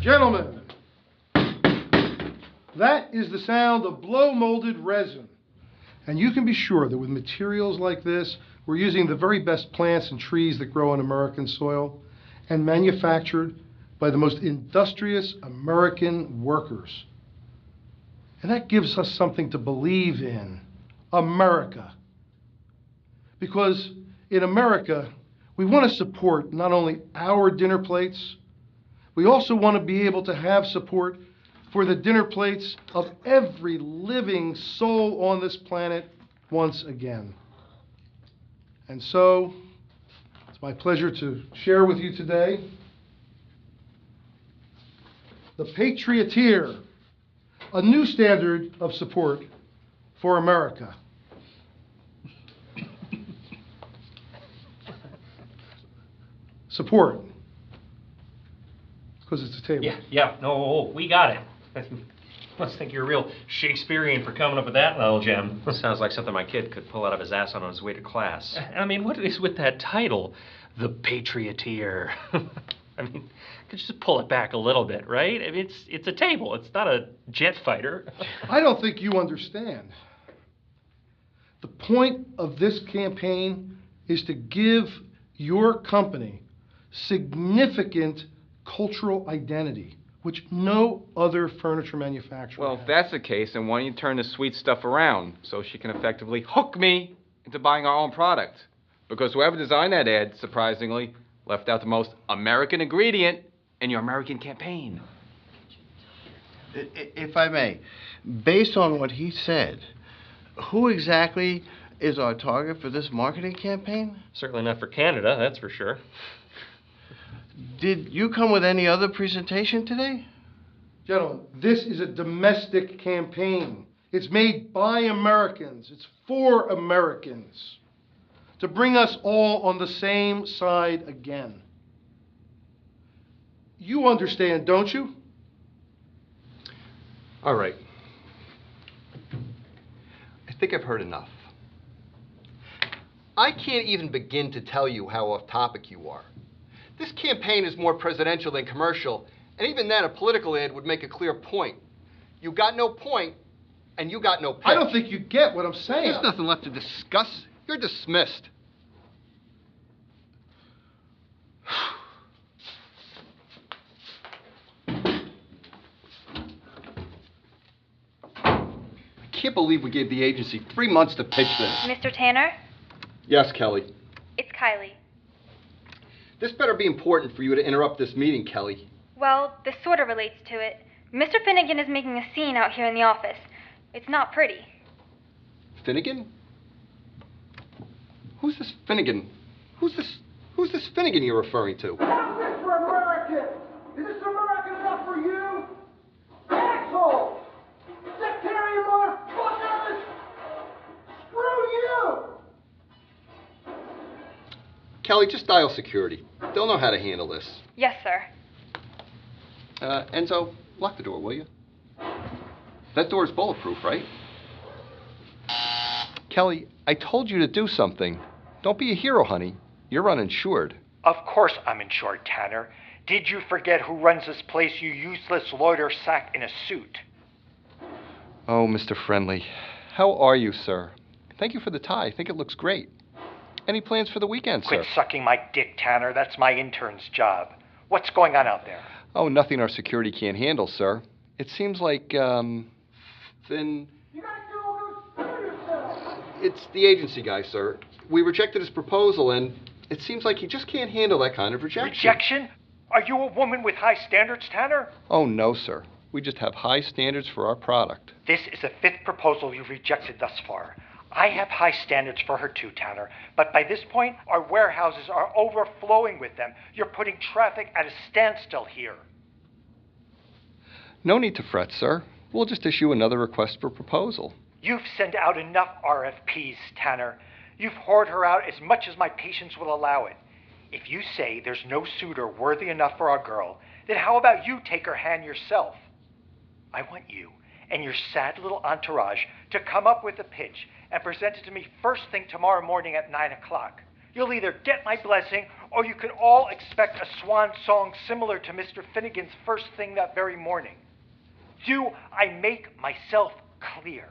Gentlemen, that is the sound of blow-molded resin. And you can be sure that with materials like this, we're using the very best plants and trees that grow on American soil and manufactured by the most industrious American workers. And that gives us something to believe in, America. Because in America, we want to support not only our dinner plates, we also want to be able to have support for the dinner plates of every living soul on this planet once again. And so, it's my pleasure to share with you today the Patrioteer, a new standard of support for America. Support. Because it's a table. Yeah, no, we got it. You must think you're real Shakespearean for coming up with that little gem. Sounds like something my kid could pull out of his ass on his way to class. I mean, what is with that title? The Patrioteer. I mean, could you just pull it back a little bit, right? I mean, it's a table. It's not a jet fighter. I don't think you understand. The point of this campaign is to give your company significant cultural identity, which no other furniture manufacturer Well, has. if that's the case, then why don't you turn the sweet stuff around so she can effectively hook me into buying our own product? Because whoever designed that ad, surprisingly, left out the most American ingredient in your American campaign. If I may, based on what he said, who exactly is our target for this marketing campaign? Certainly not for Canada, that's for sure. Did you come with any other presentation today? Gentlemen, this is a domestic campaign. It's made by Americans. It's for Americans. To bring us all on the same side again. You understand, don't you? All right. I think I've heard enough. I can't even begin to tell you how off topic you are. This campaign is more presidential than commercial, and even then a political ad would make a clear point. You got no point, and you got no pitch. I don't think you get what I'm saying. There's nothing left to discuss. You're dismissed. I can't believe we gave the agency 3 months to pitch this. Mr. Tanner? Yes, Kelly. It's Kylie. This better be important for you to interrupt this meeting, Kelly. Well, this sort of relates to it. Mr. Finnegan is making a scene out here in the office. It's not pretty. Finnegan? Who's this Finnegan? Who's this Finnegan you're referring to? How's this for American? Is this American enough for you? Asshole! Sectarian motherfuckers! Screw you! Kelly, just dial security. They'll know how to handle this. Yes, sir. Enzo, lock the door, will you? That door's bulletproof, right? Kelly, I told you to do something. Don't be a hero, honey. You're uninsured. Of course I'm insured, Tanner. Did you forget who runs this place, you useless loiter sack in a suit? Oh, Mr. Friendly. How are you, sir? Thank you for the tie. I think it looks great. Any plans for the weekend, sir? Quit sucking my dick, Tanner. That's my intern's job. What's going on out there? Oh, nothing our security can't handle, sir. It seems like, Finn... You gotta do all those screw yourself! It's the agency guy, sir. We rejected his proposal, and it seems like he just can't handle that kind of rejection. Rejection? Are you a woman with high standards, Tanner? Oh, no, sir. We just have high standards for our product. This is the 5th proposal you've rejected thus far. I have high standards for her too, Tanner. But by this point, our warehouses are overflowing with them. You're putting traffic at a standstill here. No need to fret, sir. We'll just issue another request for proposal. You've sent out enough RFPs, Tanner. You've whored her out as much as my patience will allow it. If you say there's no suitor worthy enough for our girl, then how about you take her hand yourself? I want you and your sad little entourage to come up with a pitch and present it to me first thing tomorrow morning at 9 o'clock. You'll either get my blessing or you could all expect a swan song similar to Mr. Finnegan's first thing that very morning. Do I make myself clear?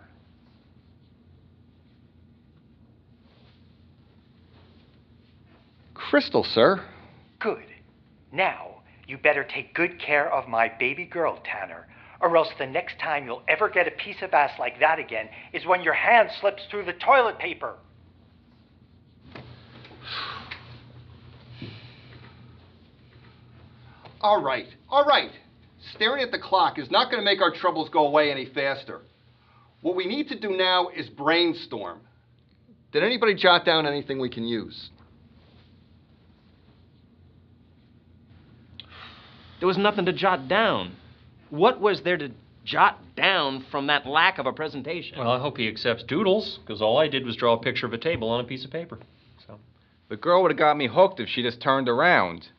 Crystal, sir. Good. Now, you better take good care of my baby girl, Tanner, or else the next time you'll ever get a piece of ass like that again is when your hand slips through the toilet paper. All right. Staring at the clock is not going to make our troubles go away any faster. What we need to do now is brainstorm. Did anybody jot down anything we can use? There was nothing to jot down. What was there to jot down from that lack of a presentation? Well, I hope he accepts doodles, because all I did was draw a picture of a table on a piece of paper. So. The girl would have got me hooked if she just turned around.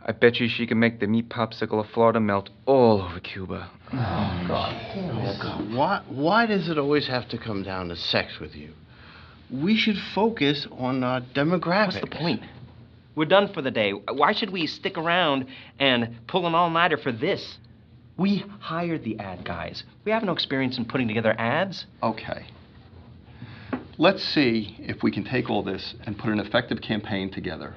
I bet you she can make the meat popsicle of Florida melt all over Cuba. Oh, God. Why does it always have to come down to sex with you? We should focus on demographics. What's the point? We're done for the day. Why should we stick around and pull an all-nighter for this? We hired the ad guys. We have no experience in putting together ads. Okay. Let's see if we can take all this and put an effective campaign together.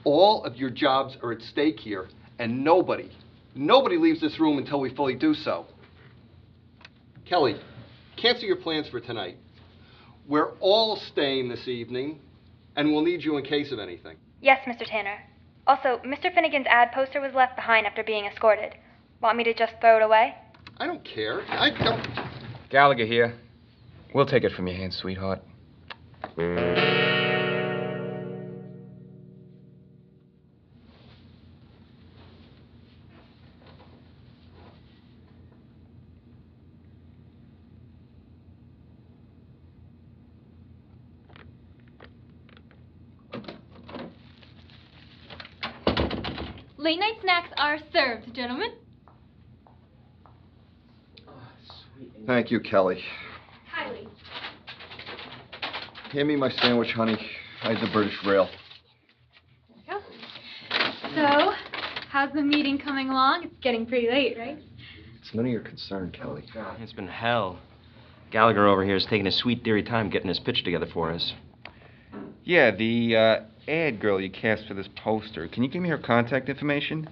All of your jobs are at stake here, and nobody leaves this room until we fully do so. Kelly, cancel your plans for tonight. We're all staying this evening, and we'll need you in case of anything. Yes, Mr. Tanner. Also, Mr. Finnegan's ad poster was left behind after being escorted. Want me to just throw it away? I don't care. I don't... Gallagher here. We'll take it from your hands, sweetheart. Late night snacks are served, gentlemen. Thank you, Kelly. Highly. Hand me my sandwich, honey. I had the British Rail. There we go. So, how's the meeting coming along? It's getting pretty late, right? It's none of your concern, Kelly. It's been hell. Gallagher over here is taking his sweet dearie time getting his pitch together for us. Yeah, the ad girl you cast for this poster. Can you give me her contact information?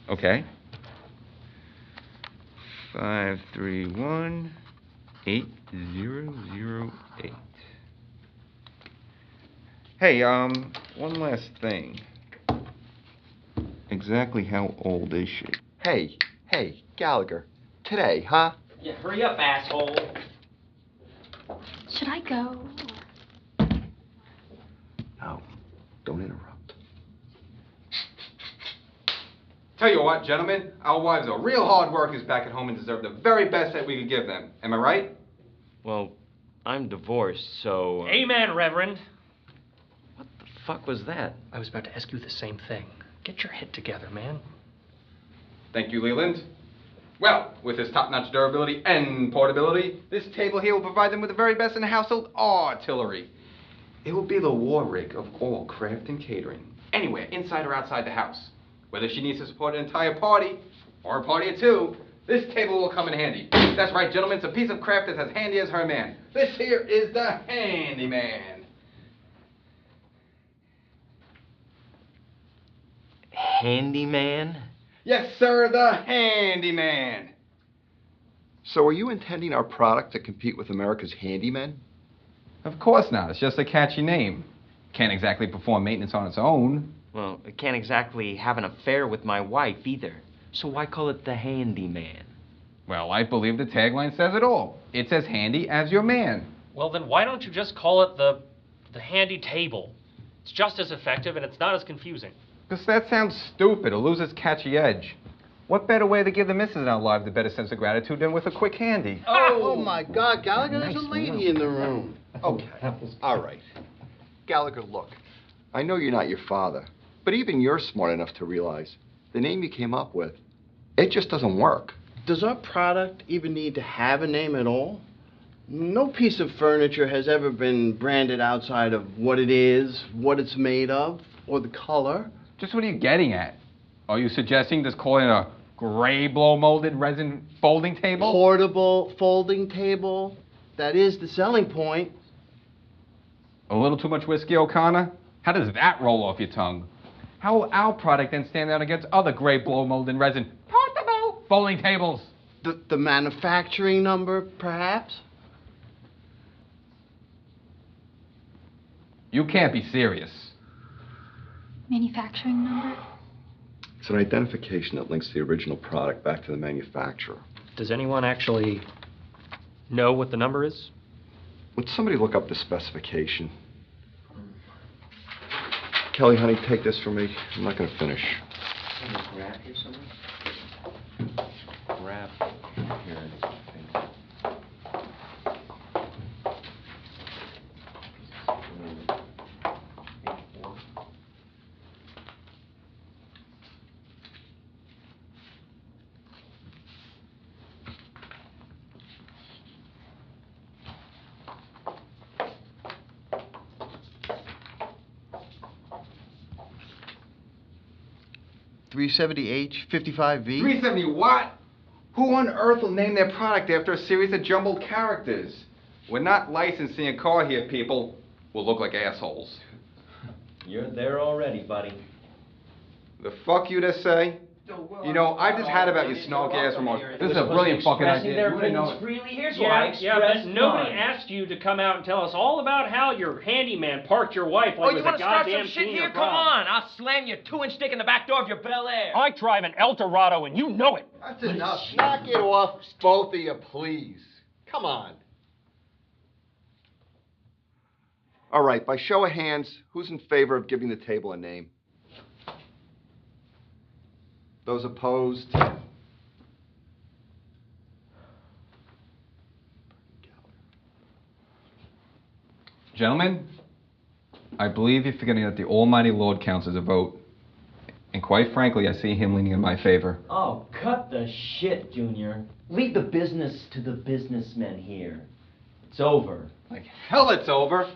Okay. 531-8008. Hey, one last thing. Exactly how old is she? Hey, Gallagher. Today, huh? Yeah, hurry up, asshole. Should I go? No, don't interrupt. Tell you what, gentlemen, our wives are real hard workers back at home and deserve the very best that we could give them. Am I right? Well, I'm divorced, so... Amen, Reverend. What the fuck was that? I was about to ask you the same thing. Get your head together, man. Thank you, Leland. Well, with its top-notch durability and portability, this table here will provide them with the very best in household artillery. It will be the war rig of all craft and catering, anywhere, inside or outside the house. Whether she needs to support an entire party, or a party of two, this table will come in handy. That's right, gentlemen, it's a piece of craft that's as handy as her man. This here is the handyman. Handyman? Yes, sir, the handyman. So are you intending our product to compete with America's handymen? Of course not. It's just a catchy name. Can't exactly perform maintenance on its own. Well, I can't exactly have an affair with my wife either. So why call it the handyman? Well, I believe the tagline says it all. It's as handy as your man. Well, then why don't you just call it the handy table? It's just as effective and it's not as confusing. Because that sounds stupid. It'll lose its catchy edge. What better way to give the missus in our lives a better sense of gratitude than with a quick handy? Oh, my God, Gallagher, there's a lady in the room. Okay, all right. Gallagher, look, I know you're not your father, but even you're smart enough to realize the name you came up with, it just doesn't work. Does our product even need to have a name at all? No piece of furniture has ever been branded outside of what it is, what it's made of, or the color. Just what are you getting at? Are you suggesting just calling it a gray blow-molded resin folding table? Portable folding table. That is the selling point. A little too much whiskey, O'Connor? How does that roll off your tongue? How will our product then stand out against other gray blow-molded resin portable folding tables? The manufacturing number, perhaps? You can't be serious. Manufacturing number? It's an identification that links the original product back to the manufacturer. Does anyone actually know what the number is? Would somebody look up the specification? Kelly, honey, take this for me. I'm not going to finish. Grab here somewhere? Grab here. I think. 370H, 55V. 370 what? Who on earth will name their product after a series of jumbled characters? We're not licensing a car here, people. We'll look like assholes. You're there already, buddy. The fuck you just say? You know, I've just had about your snark ass remarks. This is a brilliant fucking idea. Their You wouldn't know opinions it. freely. Here's why I expressed but nobody mine. asked you to come out and tell us all about how your handyman parked your wife like it you was want a to start goddamn some shit senior here? prom. Come on, I'll slam your 2-inch stick in the back door of your Bel Air. I drive an El Dorado and you know it. That's enough. Knock it off, both of you, please. Come on. All right, by show of hands, who's in favor of giving the table a name? Those opposed? Gentlemen, I believe you're forgetting that the almighty Lord counts as a vote. And quite frankly, I see him leaning in my favor. Oh, cut the shit, Junior. Leave the business to the businessmen here. It's over. Like hell it's over.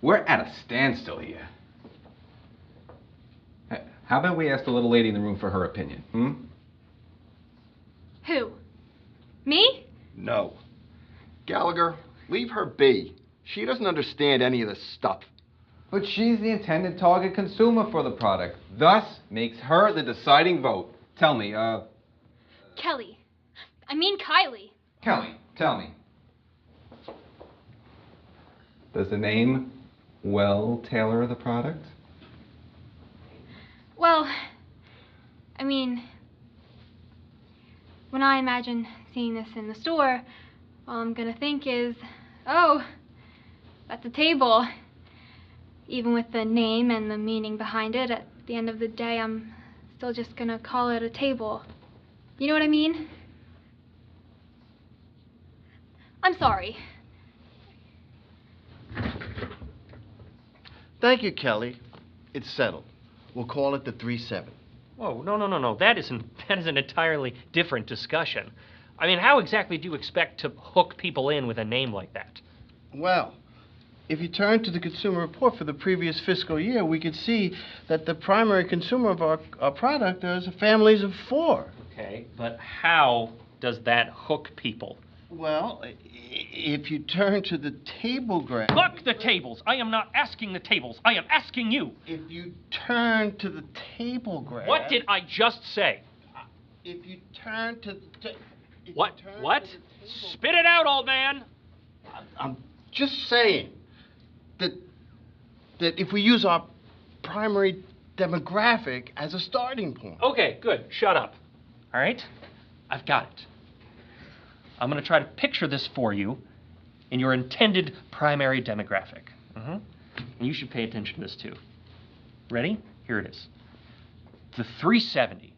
We're at a standstill here. How about we ask the little lady in the room for her opinion, Who? Me? No. Gallagher, leave her be. She doesn't understand any of this stuff. But she's the intended target consumer for the product. Thus, makes her the deciding vote. Tell me, Kelly. I mean Kylie. Kelly, tell me. Does the name well tailor the product? Well, I mean, when I imagine seeing this in the store, all I'm gonna think is, oh, that's a table. Even with the name and the meaning behind it, at the end of the day, I'm still just gonna call it a table. You know what I mean? I'm sorry. Thank you, Kelly. It's settled. We'll call it the 3-7. Whoa, no. That is an entirely different discussion. I mean, how exactly do you expect to hook people in with a name like that? Well, if you turn to the consumer report for the previous fiscal year, we could see that the primary consumer of our product is families of 4. Okay, but how does that hook people? Well, if you turn to the table graph... Look, the tables! I am not asking the tables. I am asking you. If you turn to the table graph... What did I just say? If you turn to the... What? Spit it out, old man! I'm just saying that if we use our primary demographic as a starting point... Okay, good. Shut up. All right? I've got it. I'm going to try to picture this for you in your intended primary demographic. And you should pay attention to this, too. Ready? Here it is. The 370.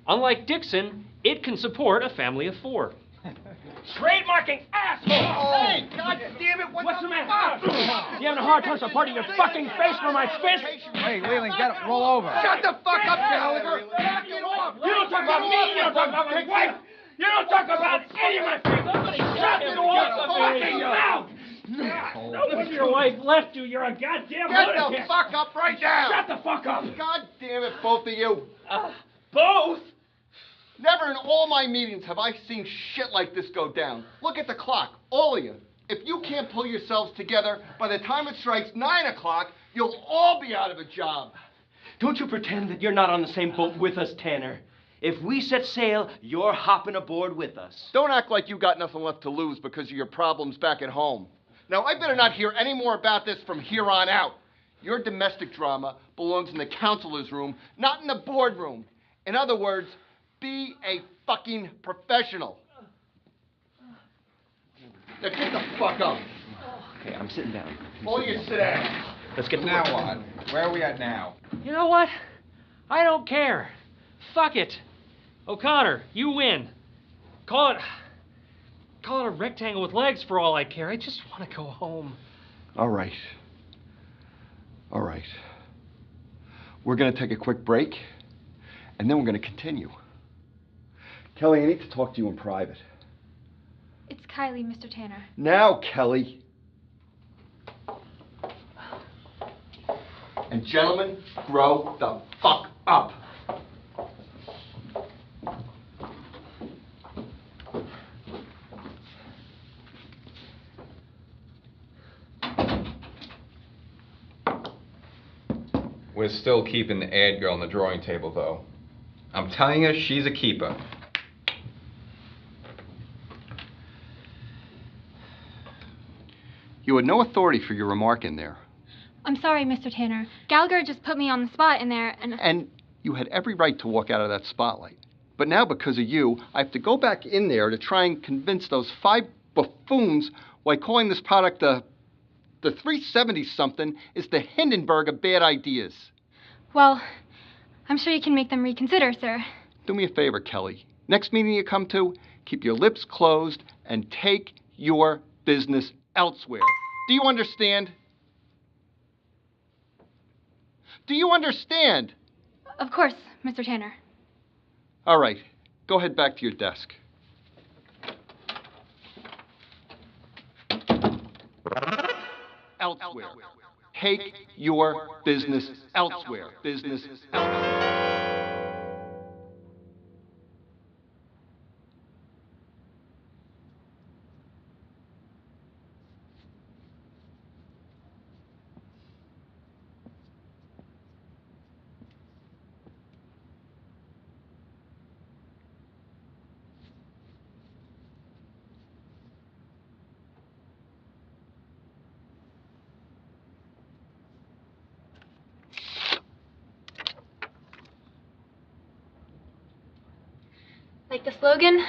Unlike Dixon, it can support a family of 4. Trademarking asshole! Hey, God damn it, What's the matter? You having a hard time supporting your fucking face for my fist? Hey, Leland, get it. Roll over. Shut the fuck up, Gallagher! Knock it off! You don't talk about me, you don't talk about my wife! You don't talk about any of my friends! Shut it off fucking mouth! No wonder your wife left you. You're a goddamn Get lunatic. the fuck up right now! Shut the fuck up! God damn it, both of you! Both? Never in all my meetings have I seen shit like this go down. Look at the clock, all of you. If you can't pull yourselves together, by the time it strikes 9 o'clock, you'll all be out of a job. Don't you pretend that you're not on the same boat with us, Tanner. If we set sail, you're hopping aboard with us. Don't act like you got nothing left to lose because of your problems back at home. Now, I better not hear any more about this from here on out. Your domestic drama belongs in the counselor's room, not in the boardroom. In other words, be a fucking professional. Now get the fuck up. Okay, I'm sitting down. All you sit down. Let's get to Now work. what? Where are we at now? You know what? I don't care. Fuck it. O'Connor, you win. Call it a rectangle with legs for all I care. I just want to go home. All right. All right. We're going to take a quick break, and then we're going to continue. Kelly, I need to talk to you in private. It's Kylie, Mr. Tanner. Now, Kelly. And gentlemen, grow the fuck up. We're still keeping the ad girl on the drawing table, though. I'm telling you, she's a keeper. You had no authority for your remark in there. I'm sorry, Mr. Tanner. Gallagher just put me on the spot in there, and... And you had every right to walk out of that spotlight. But now, because of you, I have to go back in there to try and convince those 5 buffoons why calling this product the 370-something is the Hindenburg of bad ideas. Well, I'm sure you can make them reconsider, sir. Do me a favor, Kelly. Next meeting you come to, keep your lips closed and take your business elsewhere. Do you understand? Do you understand? Of course, Mr. Tanner. All right. Go ahead back to your desk. Elsewhere. Take your business elsewhere. Business elsewhere. Like the slogan?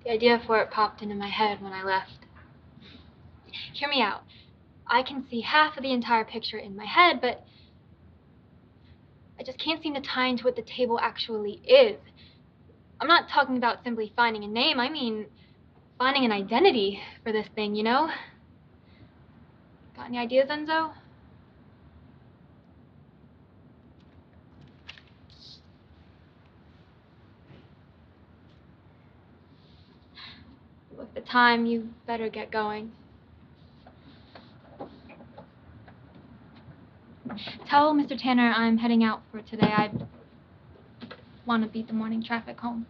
The idea for it popped into my head when I left. Hear me out. I can see half of the entire picture in my head, but I just can't seem to tie into what the table actually is. I'm not talking about simply finding a name. I mean finding an identity for this thing, you know? Got any ideas, Enzo? With the time, you better get going. Tell Mr. Tanner I'm heading out for today. I want to beat the morning traffic home.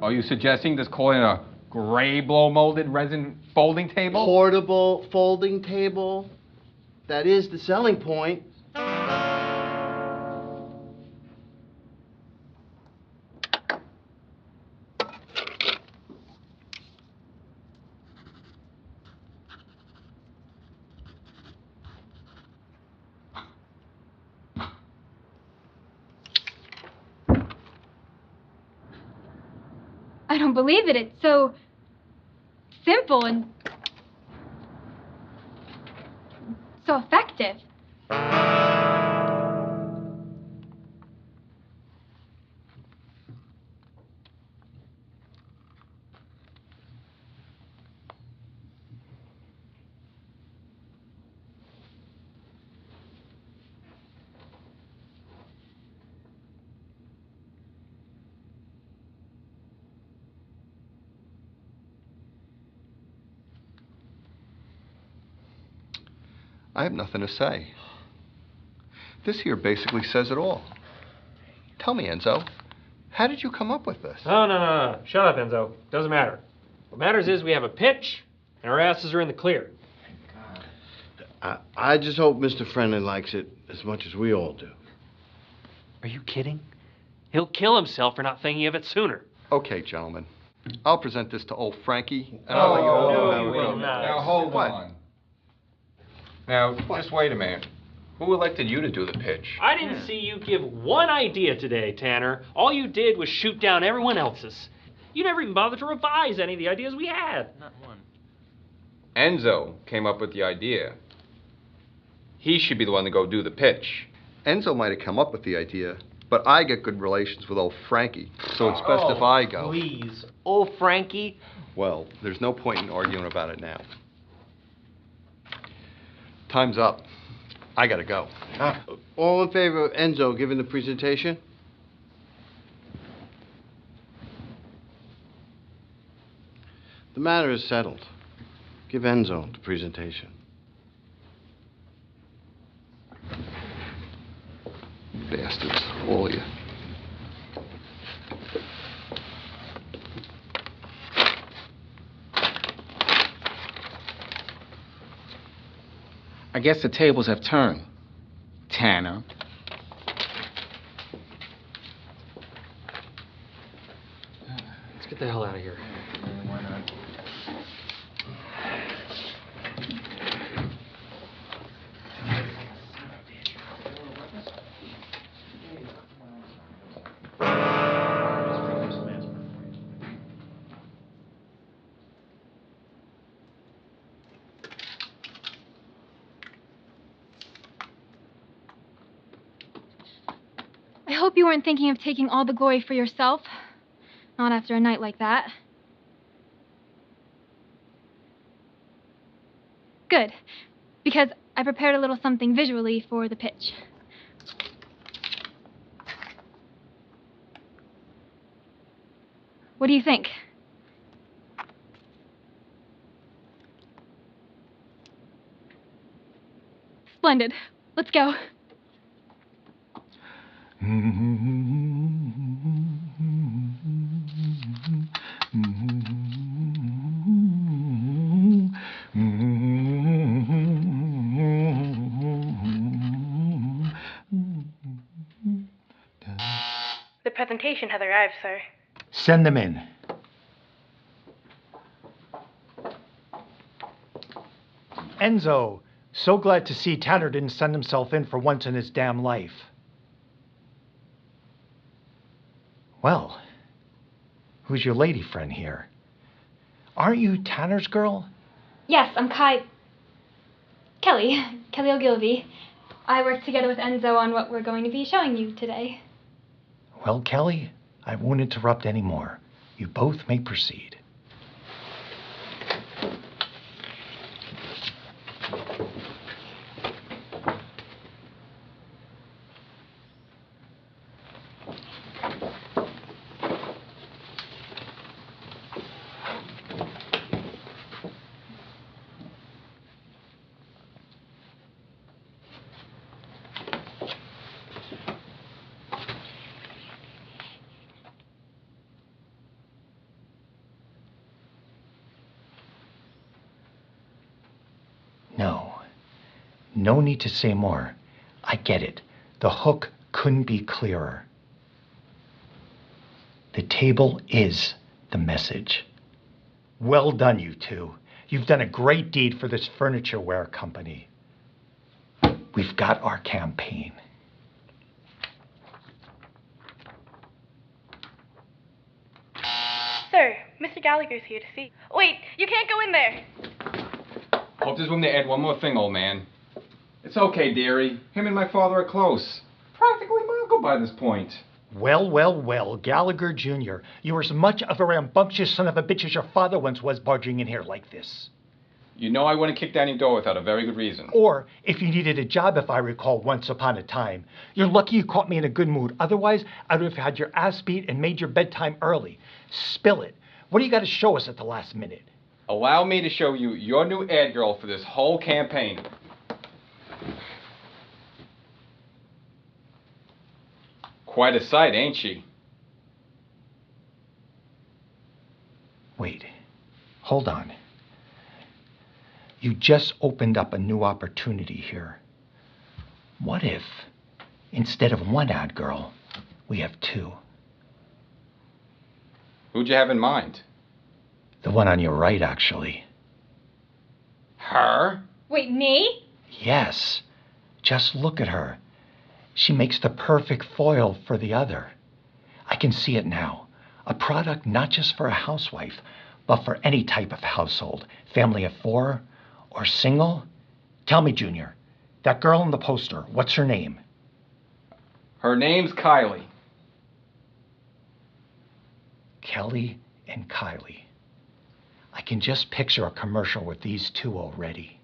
Are you suggesting just calling it a gray blow molded resin folding table? Portable folding table. That is the selling point. I don't believe it. It's so simple and so effective. I have nothing to say. This here basically says it all. Tell me, Enzo, how did you come up with this? No. Shut up, Enzo. Doesn't matter. What matters is we have a pitch, and our asses are in the clear. I just hope Mr. Friendly likes it as much as we all do. Are you kidding? He'll kill himself for not thinking of it sooner. Okay, gentlemen. I'll present this to old Frankie, and I'll let you all know how it goes. Now, hold What? on. Now, just wait a minute. Who elected you to do the pitch? I didn't see you give one idea today, Tanner. All you did was shoot down everyone else's. You never even bothered to revise any of the ideas we had. Not one. Enzo came up with the idea. He should be the one to go do the pitch. Enzo might have come up with the idea, but I get good relations with old Frankie, so it's best if I go. Please. Old Frankie. Well, there's no point in arguing about it now. Time's up. I gotta go. All in favor of Enzo giving the presentation? The matter is settled. Give Enzo the presentation. Bastards, all of you. I guess the tables have turned, Tanner. Let's get the hell out of here. Why not? I hope you weren't thinking of taking all the glory for yourself. Not after a night like that. Good, because I prepared a little something visually for the pitch. What do you think? Splendid. Let's go. The presentation has arrived, sir. Send them in. Enzo, so glad to see Tanner didn't send himself in for once in his damn life. Well, who's your lady friend here? Aren't you Tanner's girl? Yes, I'm Kelly Ogilvy. I work together with Enzo on what we're going to be showing you today. Well, Kelly, I won't interrupt anymore. You both may proceed. No need to say more. I get it. The hook couldn't be clearer. The table is the message. Well done, you two. You've done a great deed for this furniture ware company. We've got our campaign. Sir, Mr. Gallagher's here to see. Wait, you can't go in there. Hope there's room to add one more thing, old man. It's okay, dearie. Him and my father are close. Practically my uncle by this point. Well, well, well, Gallagher Jr., you're as much of a rambunctious son of a bitch as your father once was, barging in here like this. You know I wouldn't kick down your door without a very good reason. Or if you needed a job, if I recall, once upon a time. You're lucky you caught me in a good mood. Otherwise, I would have had your ass beat and made your bedtime early. Spill it. What do you got to show us at the last minute? Allow me to show you your new ad girl for this whole campaign. Quite a sight, ain't she? Wait. Hold on. You just opened up a new opportunity here. What if, instead of one ad girl, we have two? Who'd you have in mind? The one on your right, actually. Her? Wait, me? Yes. Just look at her. She makes the perfect foil for the other. I can see it now. A product not just for a housewife, but for any type of household. Family of four or single. Tell me, Junior, that girl in the poster, what's her name? Her name's Kylie. Kelly and Kylie. I can just picture a commercial with these two already.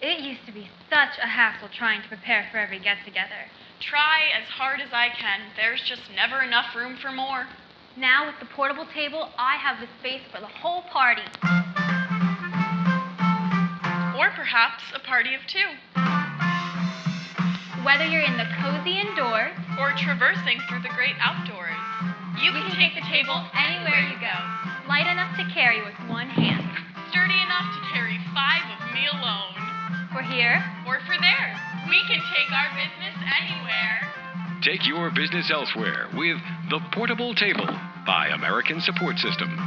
It used to be such a hassle trying to prepare for every get-together. Try as hard as I can. There's just never enough room for more. Now with the portable table, I have the space for the whole party. Or perhaps a party of two. Whether you're in the cozy indoors or traversing through the great outdoors, you can take the table anywhere you go. Light enough to carry with one hand. Sturdy enough to carry 5 of me alone. For here or for there. We can take our business anywhere. Take your business elsewhere with The Portable Table by American Support Systems.